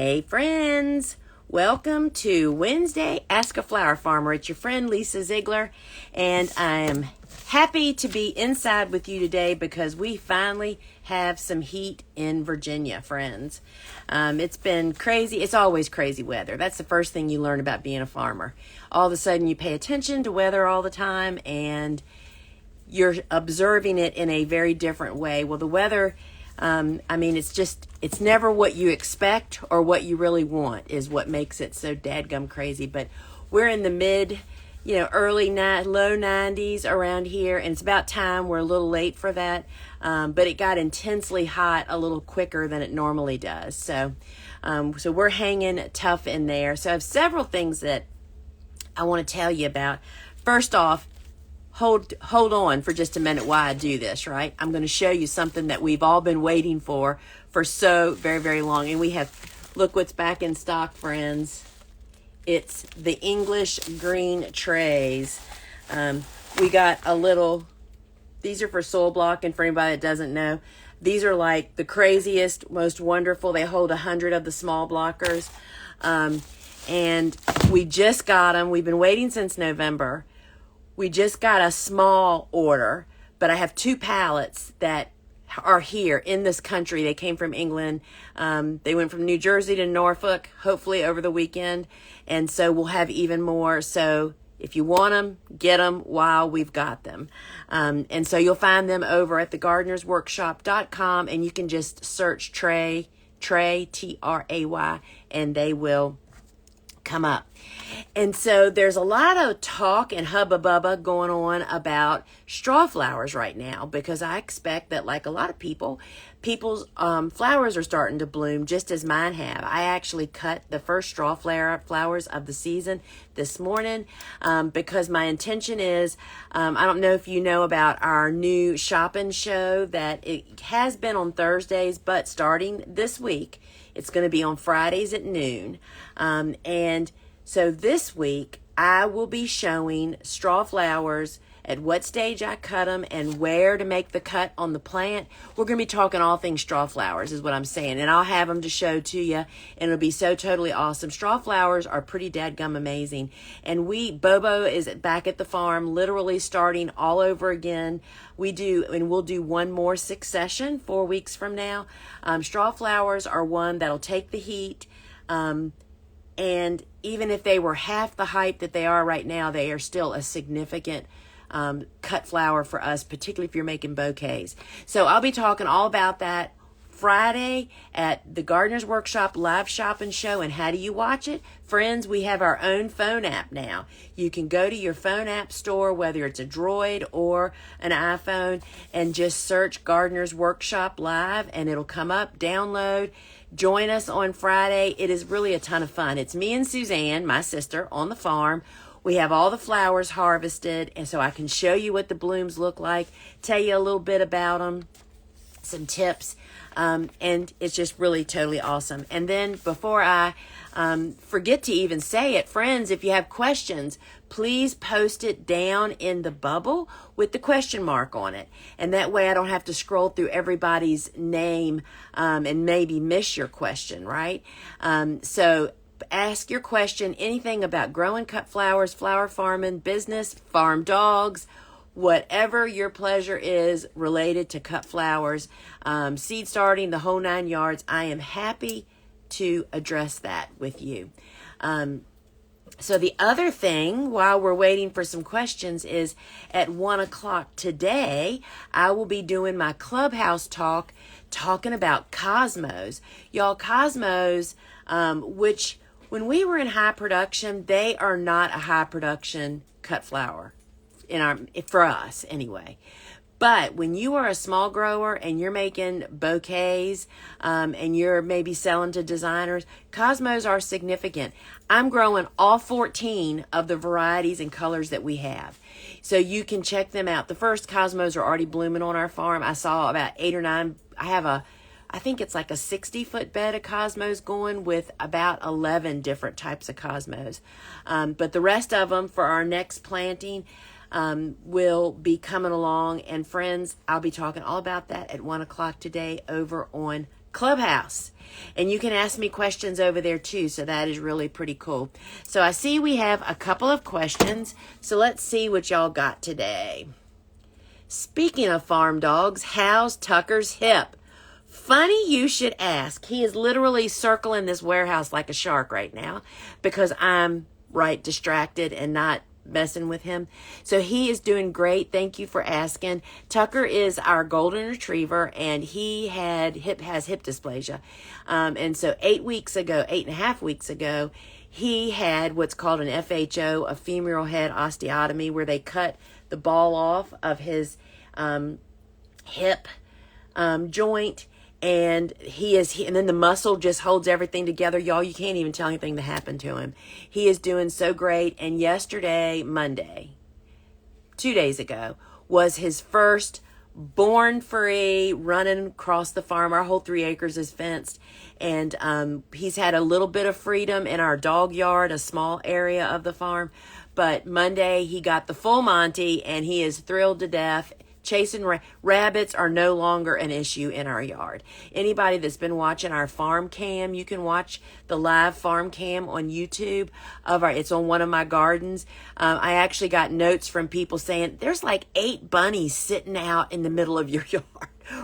Hey friends, welcome to Wednesday Ask a Flower Farmer. It's your friend Lisa Ziegler, and I am happy to be inside with you today because we finally have some heat in Virginia, friends. It's been crazy. It's always crazy weather. That's the first thing you learn about being a farmer. All of a sudden you pay attention to weather all the time and you're observing it in a very different way. Well, the weather, it's never what you expect or what you really want is what makes it so dadgum crazy. But we're in the low 90s around here, and it's about time. We're a little late for that, but it got intensely hot a little quicker than it normally does. So we're hanging tough in there. So I have several things that I want to tell you about. First off, hold on for just a minute while I do this, right? I'm going to show you something that we've all been waiting for so very, very long. And look what's back in stock, friends. It's the English green trays. We got these are for soil block, and for anybody that doesn't know, these are like the craziest, most wonderful. They hold 100 of the small blockers. And we just got them. We've been waiting since November. We just got a small order, but I have 2 pallets that are here in this country. They came from England. They went from New Jersey to Norfolk, hopefully over the weekend. And so we'll have even more. So if you want them, get them while we've got them. And so you'll find them over at thegardenersworkshop.com, and you can just search Tray, T-R-A-Y, and they will come up. And so there's a lot of talk and hubba bubba going on about straw flowers right now, because I expect that, like a lot of people's flowers are starting to bloom just as mine have. I actually cut the first straw flowers of the season this morning because my intention is, I don't know if you know about our new shopping show that it has been on Thursdays, but starting this week, it's going to be on Fridays at noon. And so this week, I will be showing straw flowers, at what stage I cut them, and where to make the cut on the plant. We're going to be talking all things straw flowers is what I'm saying. And I'll have them to show to you, and it'll be so totally awesome. Straw flowers are pretty dadgum amazing. And Bobo is back at the farm, literally starting all over again. We'll do one more succession 4 weeks from now. Straw flowers are one that'll take the heat. And even if they were half the hype that they are right now, they are still a significant cut flower for us, particularly if you're making bouquets. So I'll be talking all about that Friday at the Gardener's Workshop live shopping show. And how do you watch it? Friends, we have our own phone app now. You can go to your phone app store, whether it's a Droid or an iPhone, and just search Gardener's Workshop Live, and it'll come up, download. Join us on Friday. It is really a ton of fun. It's me and Suzanne, my sister, on the farm. We have all the flowers harvested, and so I can show you what the blooms look like, tell you a little bit about them, some tips, and it's just really totally awesome. And then before I forget to even say it, friends, if you have questions, please post it down in the bubble with the question mark on it. And that way I don't have to scroll through everybody's name and maybe miss your question, right? So ask your question, anything about growing cut flowers, flower farming, business, farm dogs, whatever your pleasure is related to cut flowers, seed starting, the whole 9 yards. I am happy to address that with you. So the other thing, while we're waiting for some questions, is at 1 o'clock today, I will be doing my clubhouse talking about cosmos. Y'all, cosmos, which when we were in high production, they are not a high production cut flower for us anyway. But when you are a small grower and you're making bouquets and you're maybe selling to designers, cosmos are significant. I'm growing all 14 of the varieties and colors that we have. So you can check them out. The first cosmos are already blooming on our farm. I saw about 8 or 9. I think it's like a 60-foot bed of cosmos going with about 11 different types of cosmos. But the rest of them for our next planting will be coming along. And friends, I'll be talking all about that at 1 o'clock today over on Clubhouse. And you can ask me questions over there too, so that is really pretty cool. So I see we have a couple of questions, so let's see what y'all got today. Speaking of farm dogs, how's Tucker's hip? Funny you should ask. He is literally circling this warehouse like a shark right now because I'm right distracted and not messing with him. So he is doing great. Thank you for asking. Tucker is our golden retriever, and he has hip dysplasia. And so 8.5 weeks ago, he had what's called an FHO, a femoral head osteotomy, where they cut the ball off of his hip joint. And and then the muscle just holds everything together. Y'all, you can't even tell anything to happen to him. He is doing so great. And yesterday, Monday, 2 days ago, was his first born free running across the farm. Our whole 3 acres is fenced. And he's had a little bit of freedom in our dog yard, a small area of the farm. But Monday, he got the full Monty, and he is thrilled to death. Chasing rabbits are no longer an issue in our yard. Anybody that's been watching our farm cam, you can watch the live farm cam on YouTube. It's on one of my gardens. I actually got notes from people saying there's like 8 bunnies sitting out in the middle of your yard,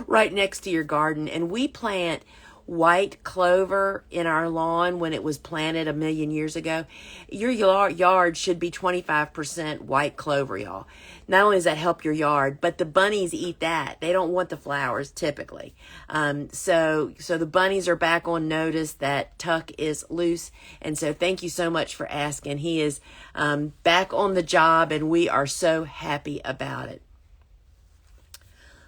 right next to your garden. And we plant white clover in our lawn when it was planted 1 million years ago. Your yard should be 25% white clover, y'all. Not only does that help your yard, but the bunnies eat that. They don't want the flowers typically. So the bunnies are back on notice that Tuck is loose. And so thank you so much for asking. He is back on the job, and we are so happy about it.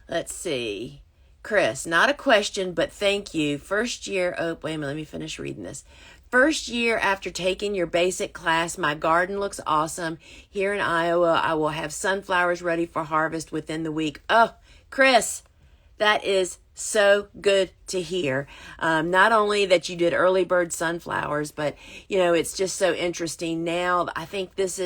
Let's see. Chris, not a question, but thank you. First year, wait a minute, let me finish reading this. First year after taking your basic class, my garden looks awesome. Here in Iowa, I will have sunflowers ready for harvest within the week. Oh, Chris, that is so good to hear. Not only that you did early bird sunflowers, but, it's just so interesting. Now, I think this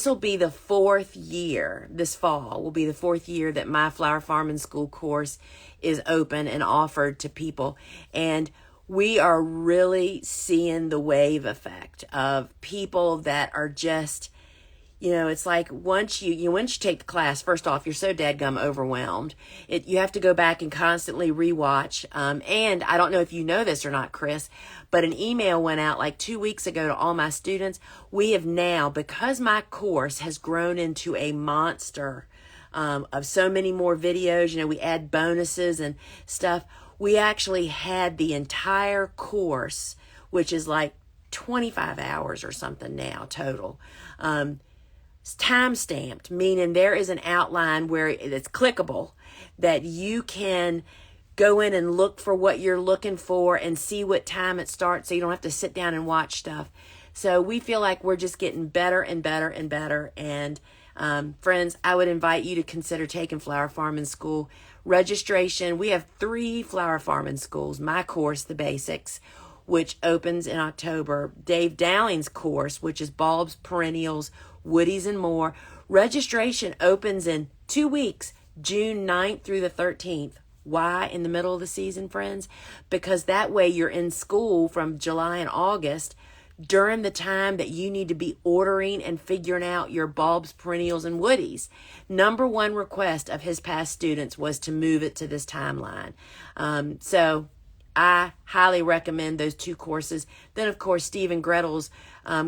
will be the 4th year. This fall will be the 4th year that my flower farming school course is open and offered to people. And we are really seeing the wave effect of people that are just, it's like once you take the class, first off, you're so dadgum overwhelmed. You have to go back and constantly rewatch. And I don't know if you know this or not, Chris, but an email went out like 2 weeks ago to all my students. We have now, because my course has grown into a monster of so many more videos, we add bonuses and stuff. We actually had the entire course, which is like 25 hours or something now total. Time stamped, meaning there is an outline where it's clickable that you can go in and look for what you're looking for and see what time it starts, so you don't have to sit down and watch stuff. So we feel like we're just getting better and better and better. And friends, I would invite you to consider taking flower farming school. Registration, we have 3 flower farming schools. My course, the basics, which opens in October. Dave Dowling's course, which is bulbs, perennials, woodies, and more. Registration opens in 2 weeks, June 9th through the 13th. Why in the middle of the season, friends? Because that way you're in school from July and August during the time that you need to be ordering and figuring out your bulbs, perennials, and woodies. Number 1 request of his past students was to move it to this timeline. So I highly recommend those 2 courses. Then, of course, Steve and Gretel's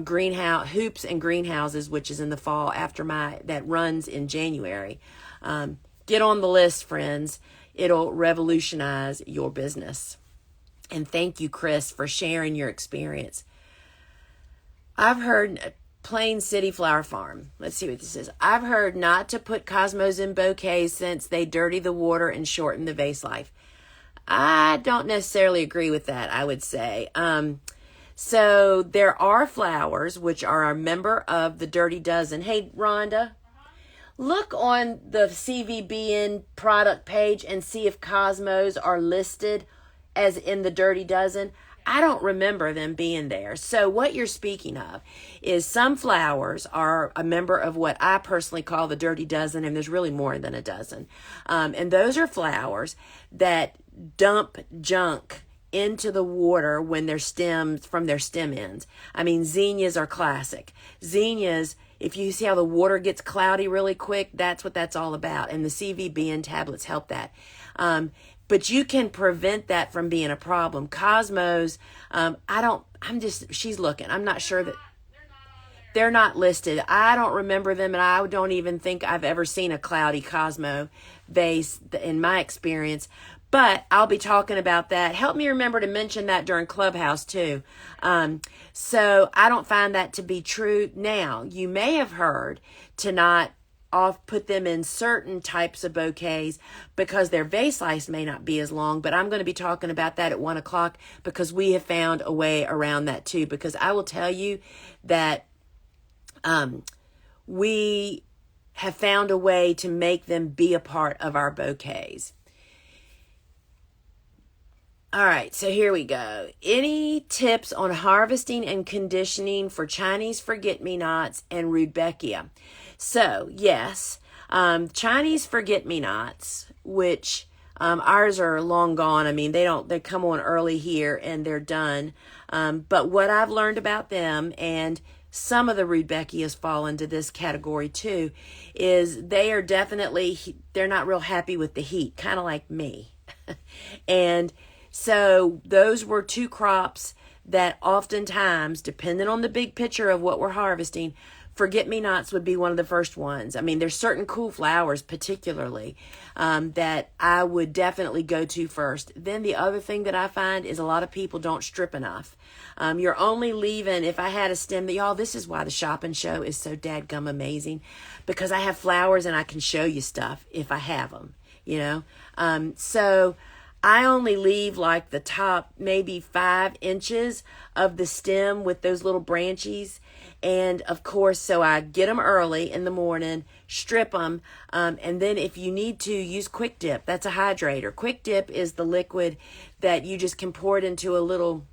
greenhouse hoops and greenhouses, which is in the fall that runs in January. Get on the list, friends. It'll revolutionize your business. And thank you, Chris, for sharing your experience. I've heard Plain City Flower Farm. Let's see what this is. I've heard not to put cosmos in bouquets since they dirty the water and shorten the vase life. I don't necessarily agree with that, I would say. So there are flowers which are a member of the Dirty Dozen. Hey, Rhonda, look on the CVBN product page and see if cosmos are listed as in the Dirty Dozen. I don't remember them being there. So what you're speaking of is some flowers are a member of what I personally call the Dirty Dozen, and there's really more than a dozen. And those are flowers that dump junk into the water when their stems, from their stem ends. I mean, zinnias are classic. Zinnias, if you see how the water gets cloudy really quick, that's what that's all about. And the CVBN tablets help that. But you can prevent that from being a problem. Cosmos, she's looking. I'm not sure that they're not listed. I don't remember them, and I don't even think I've ever seen a cloudy Cosmo vase in my experience. But I'll be talking about that. Help me remember to mention that during Clubhouse too. So I don't find that to be true. Now, you may have heard to not put them in certain types of bouquets because their vase life may not be as long, but I'm going to be talking about that at 1 o'clock because we have found a way around that too. Because I will tell you that we have found a way to make them be a part of our bouquets. All right, so here we go. Any tips on harvesting and conditioning for Chinese forget-me-nots and Rudbeckia? So, yes, Chinese forget-me-nots, which ours are long gone. I mean, they come on early here and they're done. But what I've learned about them, and some of the Rudbeckias fall into this category too, is they're not real happy with the heat, kind of like me. And so those were two crops that oftentimes, depending on the big picture of what we're harvesting, forget-me-nots would be one of the first ones. I mean, there's certain cool flowers particularly that I would definitely go to first. Then the other thing that I find is a lot of people don't strip enough. You're only leaving, if I had a stem, y'all, this is why the shopping show is so dadgum amazing, because I have flowers and I can show you stuff if I have them, you know. So I only leave like the top maybe 5 inches of the stem with those little branchies. And of course, so I get them early in the morning, strip them, and then if you need to, use Quick Dip. That's a hydrator. Quick Dip is the liquid that you just can pour it into a little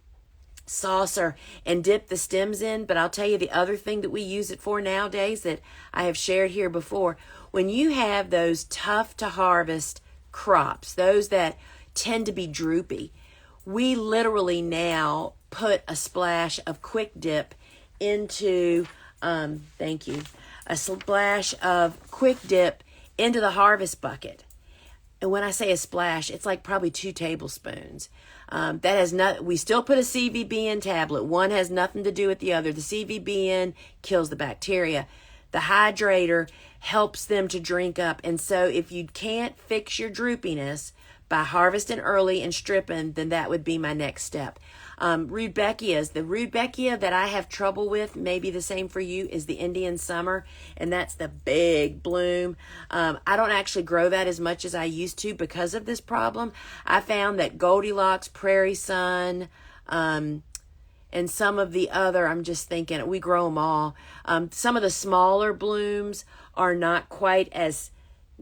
saucer and dip the stems in. But I'll tell you the other thing that we use it for nowadays that I have shared here before. When you have those tough to harvest crops, those that tend to be droopy, we literally now put a splash of Quick Dip into a splash of Quick Dip into the harvest bucket. And when I say a splash, it's like probably 2 tablespoons. That has not. We still put a CVBN tablet. One has nothing to do with the other. The CVBN kills the bacteria. The hydrator helps them to drink up. And so if you can't fix your droopiness by harvesting early and stripping, then that would be my next step. Rudbeckias. The Rudbeckia that I have trouble with, maybe the same for you, is the Indian Summer, and that's the big bloom. I don't actually grow that as much as I used to because of this problem. I found that Goldilocks, Prairie Sun, and some of the other, I'm just thinking, we grow them all. Some of the smaller blooms are not quite as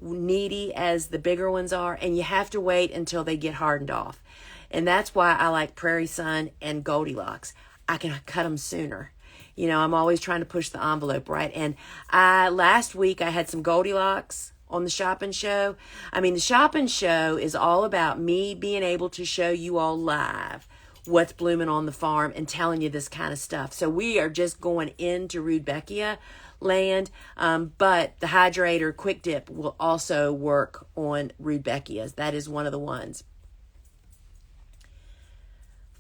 needy as the bigger ones are, and you have to wait until they get hardened off. And that's why I like Prairie Sun and Goldilocks. I can cut them sooner. You know, I'm always trying to push the envelope, right? And last week I had some Goldilocks on the shopping show. I mean, the shopping show is all about me being able to show you all live what's blooming on the farm and telling you this kind of stuff. So we are just going into Rudbeckia land, but the hydrator Quick Dip will also work on Rudbeckias. That is one of the ones.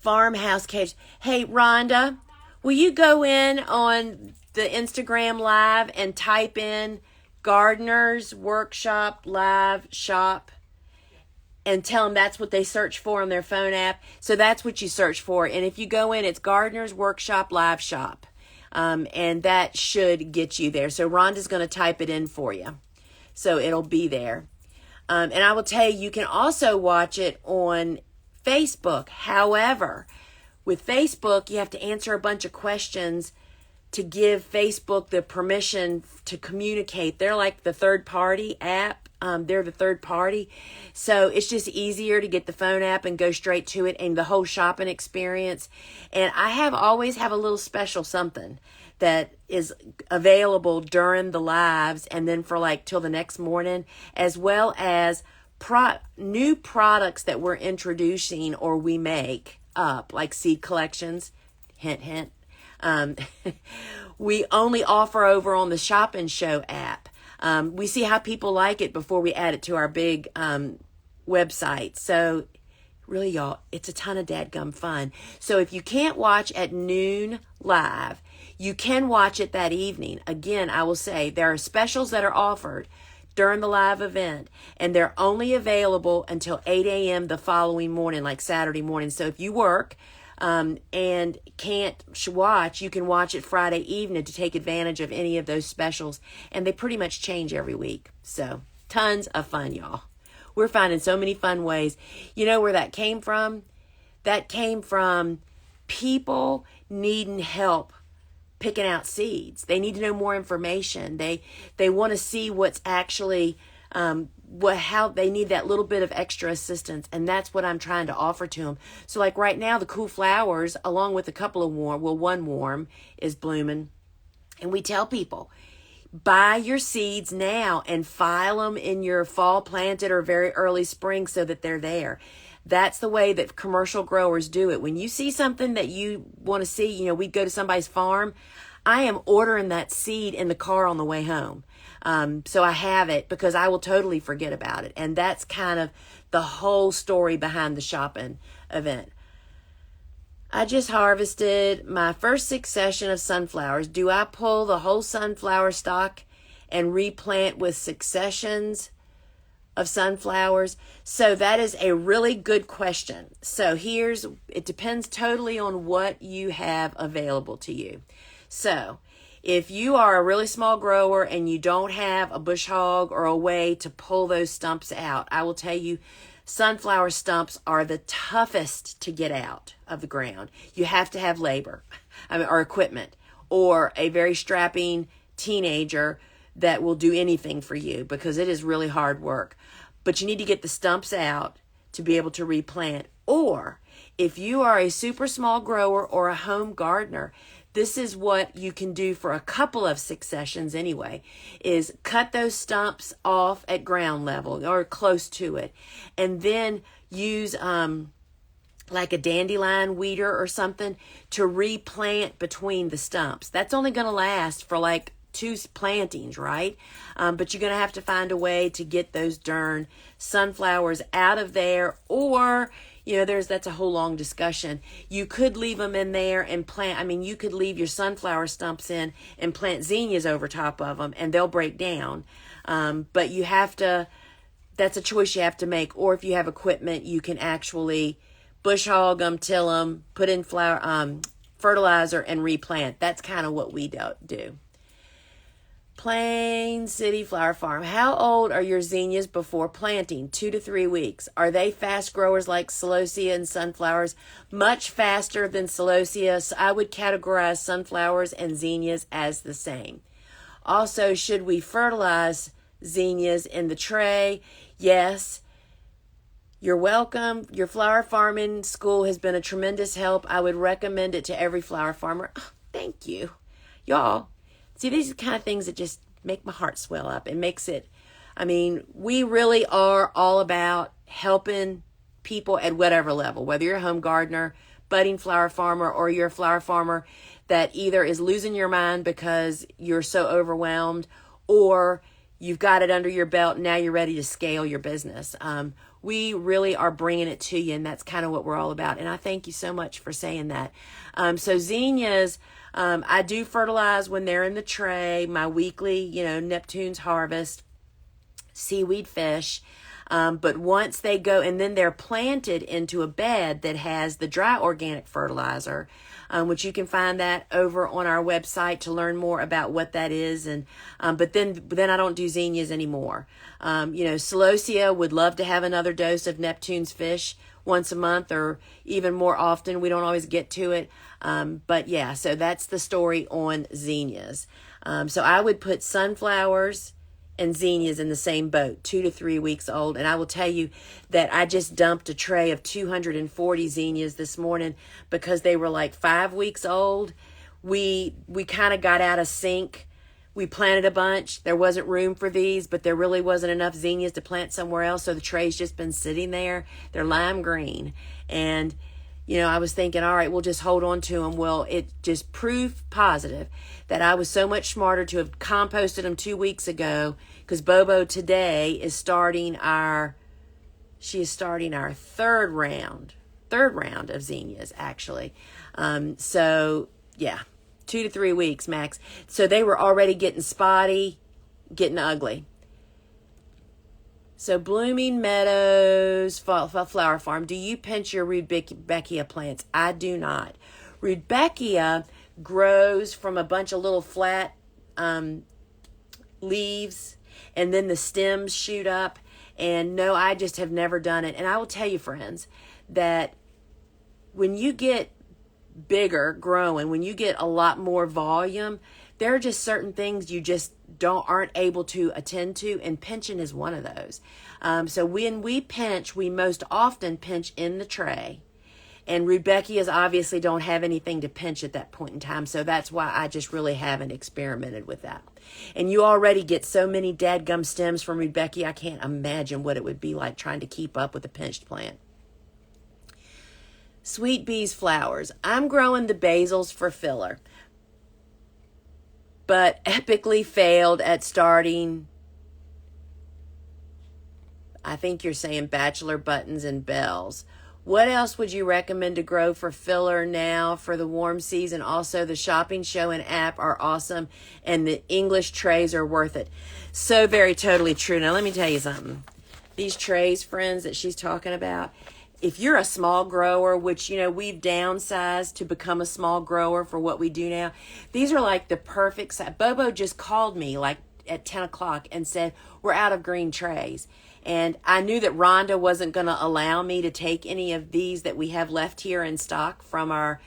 Farmhouse cage. Hey, Rhonda, will you go in on the Instagram live and type in Gardener's Workshop Live Shop and tell them that's what they search for on their phone app? So that's what you search for. And if you go in, it's Gardener's Workshop Live Shop. And that should get you there. So Rhonda's going to type it in for you. So it'll be there. And I will tell you, you can also watch it on Facebook. However, with Facebook, you have to answer a bunch of questions to give Facebook the permission to communicate. They're like the third party app. They're the third party. So it's just easier to get the phone app and go straight to it and the whole shopping experience. And I always have a little special something that is available during the lives and then for like till the next morning, as well as new products that we're introducing or we make up, like seed collections, hint, hint, we only offer over on the Shop and Show app. We see how people like it before we add it to our big website. So really, y'all, it's a ton of dadgum fun. So if you can't watch at noon live, you can watch it that evening. Again, I will say there are specials that are offered during the live event, and they're only available until 8 a.m. the following morning, like Saturday morning. So if you work and can't watch, you can watch it Friday evening to take advantage of any of those specials, and they pretty much change every week. So tons of fun, y'all. We're finding so many fun ways. You know where that came from? That came from people needing help picking out seeds. They need to know more information. They want to see what's actually how they need that little bit of extra assistance, and that's what I'm trying to offer to them. So like right now, the cool flowers, along with a couple of one warm is blooming, and we tell people, buy your seeds now and file them in your fall planted or very early spring so that they're there. That's the way that commercial growers do it. When you see something that you want to see, we'd go to somebody's farm. I am ordering that seed in the car on the way home. So I have it because I will totally forget about it. And that's kind of the whole story behind the shopping event. I just harvested my first succession of sunflowers. Do I pull the whole sunflower stock and replant with successions of sunflowers? So that is a really good question. So it depends totally on what you have available to you. So if you are a really small grower and you don't have a bush hog or a way to pull those stumps out, I will tell you, sunflower stumps are the toughest to get out of the ground. You have to have labor, or equipment, or a very strapping teenager that will do anything for you, because it is really hard work. But you need to get the stumps out to be able to replant. Or if you are a super small grower or a home gardener, this is what you can do for a couple of successions anyway, is cut those stumps off at ground level or close to it, and then use like a dandelion weeder or something to replant between the stumps. That's only going to last for like 2 plantings, right? But you're going to have to find a way to get those darn sunflowers out of there, or that's a whole long discussion. You could leave them in there and plant. You could leave your sunflower stumps in and plant zinnias over top of them, and they'll break down. But you have to, that's a choice you have to make. Or if you have equipment, you can actually bush hog them, till them, put in fertilizer, and replant. That's kind of what we do. Plain City Flower Farm. How old are your zinnias before planting? 2 to 3 weeks. Are they fast growers like celosia and sunflowers? Much faster than celosia. So I would categorize sunflowers and zinnias as the same. Also, should we fertilize zinnias in the tray? Yes. You're welcome. Your flower farming school has been a tremendous help. I would recommend it to every flower farmer. Oh, thank you. Y'all. See, these are the kind of things that just make my heart swell up. It makes it, we really are all about helping people at whatever level, whether you're a home gardener, budding flower farmer, or you're a flower farmer that either is losing your mind because you're so overwhelmed, or you've got it under your belt and now you're ready to scale your business. We really are bringing it to you, and that's kind of what we're all about. And I thank you so much for saying that. So zinnias, I do fertilize when they're in the tray, my weekly, Neptune's harvest, seaweed fish. But once they go, and then they're planted into a bed that has the dry organic fertilizer, which you can find that over on our website to learn more about what that is. And but then I don't do zinnias anymore. Celosia would love to have another dose of Neptune's fish once a month or even more often. We don't always get to it. But yeah, so that's the story on zinnias. So I would put sunflowers and zinnias in the same boat, 2 to 3 weeks old. And I will tell you that I just dumped a tray of 240 zinnias this morning because they were like 5 weeks old. We kind of got out of sync We planted a bunch. There wasn't room for these, but there really wasn't enough zinnias to plant somewhere else. So the tray's just been sitting there. They're lime green. And, I was thinking, all right, we'll just hold on to them. Well, it just proved positive that I was so much smarter to have composted them 2 weeks ago, because Bobo today is starting our third round of zinnias, actually. So, yeah. 2 to 3 weeks max. So they were already getting spotty, getting ugly. So Blooming Meadows Flower Farm, do you pinch your Rudbeckia plants? I do not. Rudbeckia grows from a bunch of little flat leaves, and then the stems shoot up. And no, I just have never done it. And I will tell you, friends, that when you get bigger growing, when you get a lot more volume, there are just certain things you just aren't able to attend to, and pinching is one of those. So when we pinch, we most often pinch in the tray, and Rudbeckias obviously don't have anything to pinch at that point in time, so that's why I just really haven't experimented with that. And you already get so many dadgum stems from Rudbeckia, I can't imagine what it would be like trying to keep up with a pinched plant. Sweet Bees flowers. I'm growing the basils for filler, but epically failed at starting, I think you're saying bachelor buttons and bells. What else would you recommend to grow for filler now for the warm season? Also, the shopping show and app are awesome, and the English trays are worth it. So very totally true. Now, let me tell you something. These trays, friends, that she's talking about, if you're a small grower, which, we've downsized to become a small grower for what we do now, these are like the perfect size. Bobo just called me like at 10 o'clock and said, we're out of green trays. And I knew that Rhonda wasn't going to allow me to take any of these that we have left here in stock from our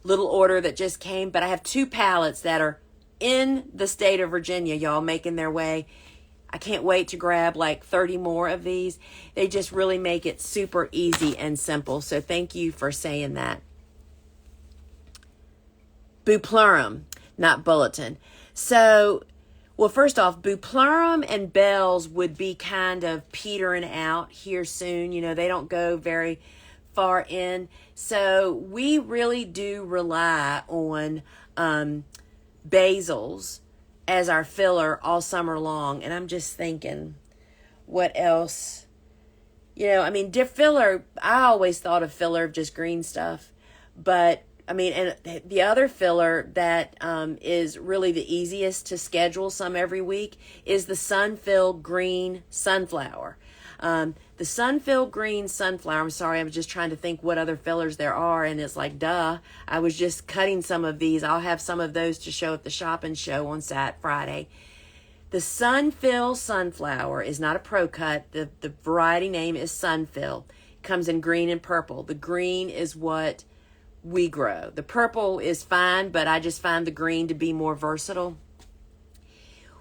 little order that just came. But I have 2 pallets that are in the state of Virginia, y'all, making their way. I can't wait to grab like 30 more of these. They just really make it super easy and simple. So thank you for saying that. Bupleurum, not bulletin. So, well, first off, Bupleurum and bells would be kind of petering out here soon. They don't go very far in. So we really do rely on basils as our filler all summer long. And I'm just thinking, what else? Filler, I always thought of filler of just green stuff. But, and the other filler that is really the easiest to schedule some every week is the sun-filled green sunflower. The sun-filled green sunflower, I'm sorry, I was just trying to think what other fillers there are, and it's like, duh, I was just cutting some of these. I'll have some of those to show at the shop and show on Friday. The sun-filled sunflower is not a pro cut. The variety name is Sunfill. It comes in green and purple. The green is what we grow. The purple is fine, but I just find the green to be more versatile.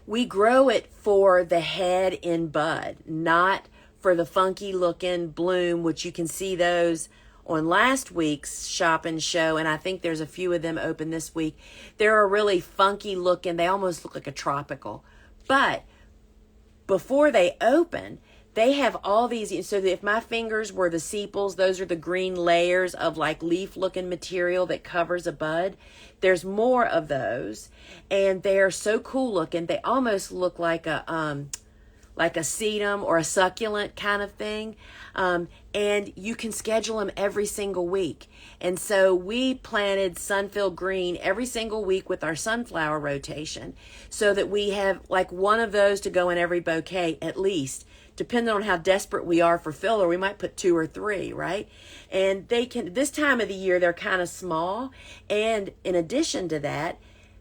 We grow it for the head in bud, not for the funky looking bloom, which you can see those on last week's shop and show, and I think there's a few of them open this week. They're a really funky looking, they almost look like a tropical. But before they open, they have all these, so that if my fingers were the sepals, those are the green layers of like leaf looking material that covers a bud. There's more of those, and they're so cool looking. They almost look like a sedum or a succulent kind of thing. And you can schedule them every single week. And so we planted Sunfield Green every single week with our sunflower rotation, so that we have like one of those to go in every bouquet at least. Depending on how desperate we are for filler, we might put 2 or 3, right? And they can, this time of the year, they're kind of small. And in addition to that,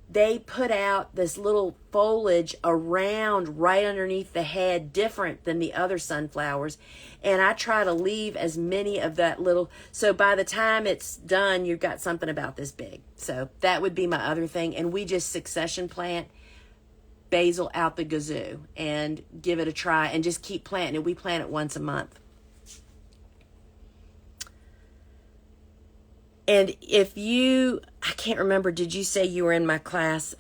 they put out this little foliage around right underneath the head, different than the other sunflowers. And I try to leave as many of that little, so by the time it's done, you've got something about this big. So that would be my other thing. And we just succession plant basil out the gazoo and give it a try and just keep planting it. We plant it once a month. And if you, I can't remember, did you say you were in my class?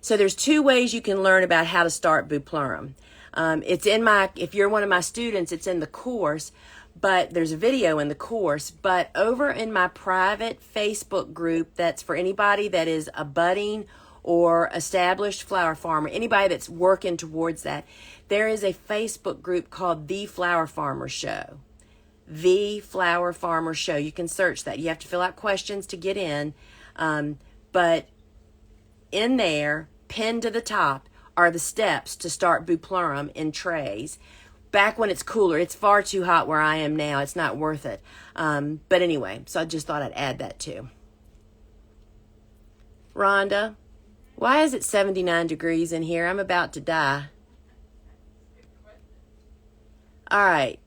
So there's two ways you can learn about how to start Buplurum. It's in if you're one of my students, it's in the course, but there's a video in the course. But over in my private Facebook group, that's for anybody that is a budding or established flower farmer, anybody that's working towards that, there is a Facebook group called The Flower Farmer Show. The Flower Farmer Show. You can search that. You have to fill out questions to get in. But in there, pinned to the top, are the steps to start Buplurum in trays. Back when it's cooler. It's far too hot where I am now. It's not worth it. But anyway, so I just thought I'd add that too. Rhonda, why is it 79 degrees in here? I'm about to die. All right.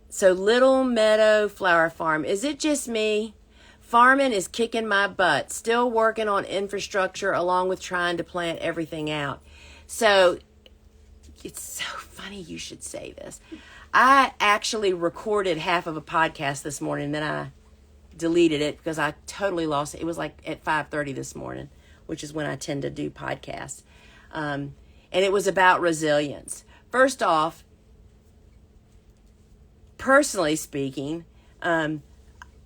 So Little Meadow Flower Farm. Is it just me? Farming is kicking my butt. Still working on infrastructure along with trying to plant everything out. So it's so funny you should say this. I actually recorded half of a podcast this morning, then I deleted it because I totally lost it. It was like at 5:30 this morning, which is when I tend to do podcasts. And it was about resilience. First off, personally speaking,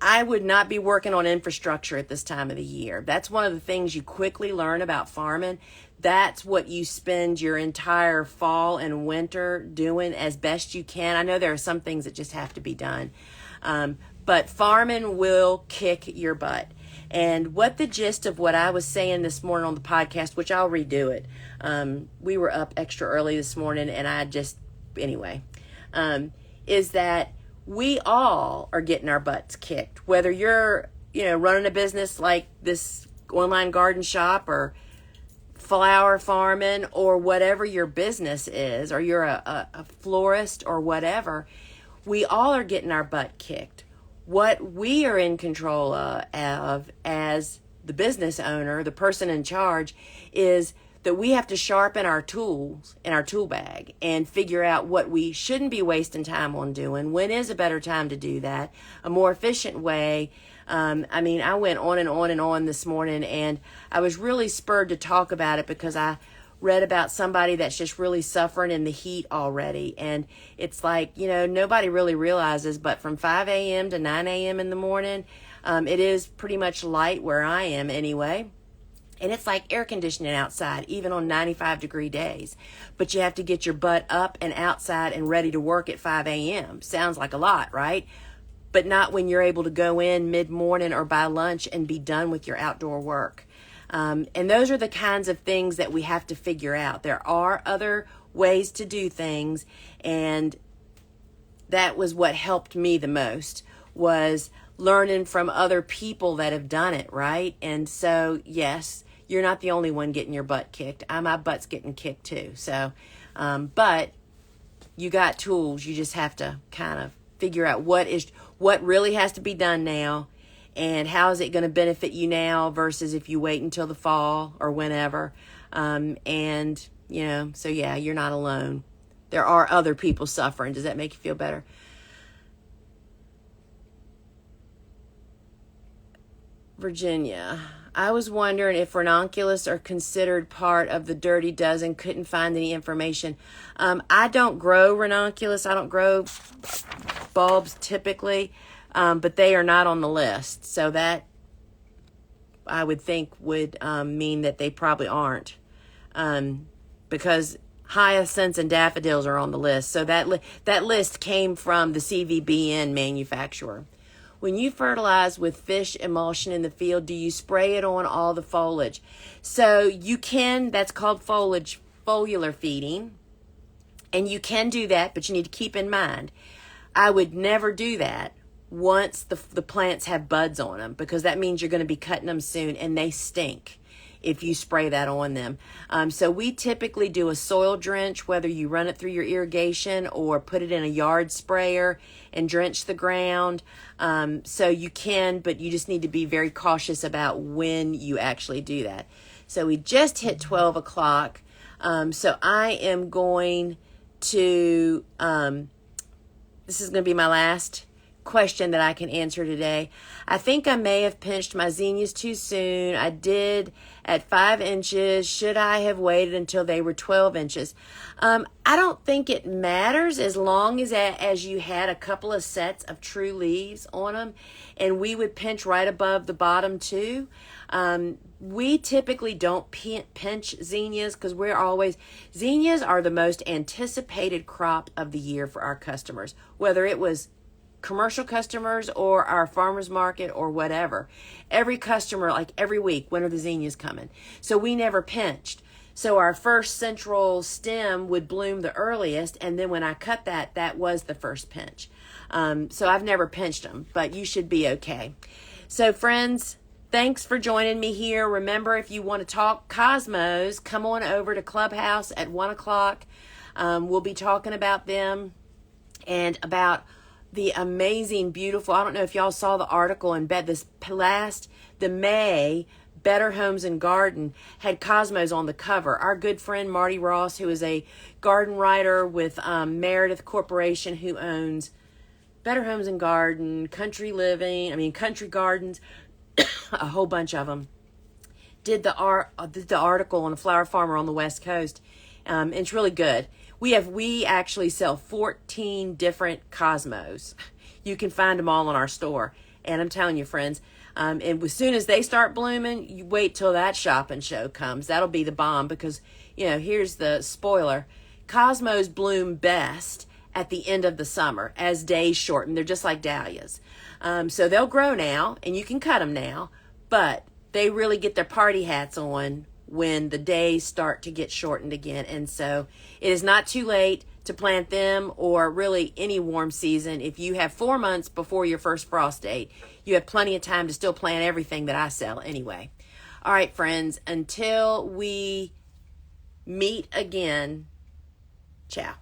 I would not be working on infrastructure at this time of the year. That's one of the things you quickly learn about farming. That's what you spend your entire fall and winter doing as best you can. I know there are some things that just have to be done. But farming will kick your butt. And what the gist of what I was saying this morning on the podcast, which I'll redo it. We were up extra early this morning and is that we all are getting our butts kicked. Whether you're, running a business like this online garden shop or flower farming or whatever your business is, or you're a florist or whatever, we all are getting our butt kicked. What we are in control of as the business owner, the person in charge, is that we have to sharpen our tools in our tool bag and figure out what we shouldn't be wasting time on doing. When is a better time to do that? A more efficient way. I went on and on and on this morning, and I was really spurred to talk about it because I read about somebody that's just really suffering in the heat already. And it's like, nobody really realizes, but from 5 a.m. to 9 a.m. in the morning, it is pretty much light where I am anyway. And it's like air conditioning outside, even on 95-degree days. But you have to get your butt up and outside and ready to work at 5 a.m. Sounds like a lot, right? But not when you're able to go in mid-morning or by lunch and be done with your outdoor work. And those are the kinds of things that we have to figure out. There are other ways to do things, and that was what helped me the most, was learning from other people that have done it, right? And so, yes, you're not the only one getting your butt kicked. My butt's getting kicked too. So, but you got tools. You just have to kind of figure out what really has to be done now, and how is it going to benefit you now versus if you wait until the fall or whenever. So yeah, you're not alone. There are other people suffering. Does that make you feel better? Virginia, I was wondering if ranunculus are considered part of the Dirty Dozen. Couldn't find any information. I don't grow ranunculus. I don't grow bulbs typically, but they are not on the list. So that, I would think, would mean that they probably aren't, because hyacinths and daffodils are on the list. So that list came from the CVBN manufacturer. When you fertilize with fish emulsion in the field, do you spray it on all the foliage? So you can, that's called foliar feeding. And you can do that, but you need to keep in mind, I would never do that once the plants have buds on them, because that means you're going to be cutting them soon, and they stink if you spray that on them. So we typically do a soil drench, whether you run it through your irrigation or put it in a yard sprayer and drench the ground. So you can, but you just need to be very cautious about when you actually do that. So we just hit 12 o'clock. So I am going to, this is going to be my last question that I can answer today. I think I may have pinched my zinnias too soon. I did at 5 inches. Should I have waited until they were 12 inches? I don't think it matters as long as you had a couple of sets of true leaves on them, and we would pinch right above the bottom too. We typically don't pinch zinnias because zinnias are the most anticipated crop of the year for our customers, whether it was commercial customers or our farmers market or whatever. Every customer, like every week, when are the zinnias coming? So we never pinched. So our first central stem would bloom the earliest, and then when I cut that was the first pinch. So I've never pinched them, but you should be okay. So friends, thanks for joining me here. Remember, if you want to talk cosmos, come on over to Clubhouse at 1 o'clock. We'll be talking about them and about the amazing, beautiful, I don't know if y'all saw the article in the May Better Homes and Garden had cosmos on the cover. Our good friend Marty Ross, who is a garden writer with Meredith Corporation, who owns Better Homes and Garden, Country Gardens, a whole bunch of them, did the article on a flower farmer on the West Coast. It's really good. We actually sell 14 different cosmos. You can find them all in our store. And I'm telling you, friends, and as soon as they start blooming, you wait till that shopping show comes. That'll be the bomb because, here's the spoiler. Cosmos bloom best at the end of the summer as days shorten. They're just like dahlias. So they'll grow now, and you can cut them now, but they really get their party hats on when the days start to get shortened again. And so it is not too late to plant them, or really any warm season. If you have 4 months before your first frost date, you have plenty of time to still plant everything that I sell anyway. All right, friends, until we meet again, ciao.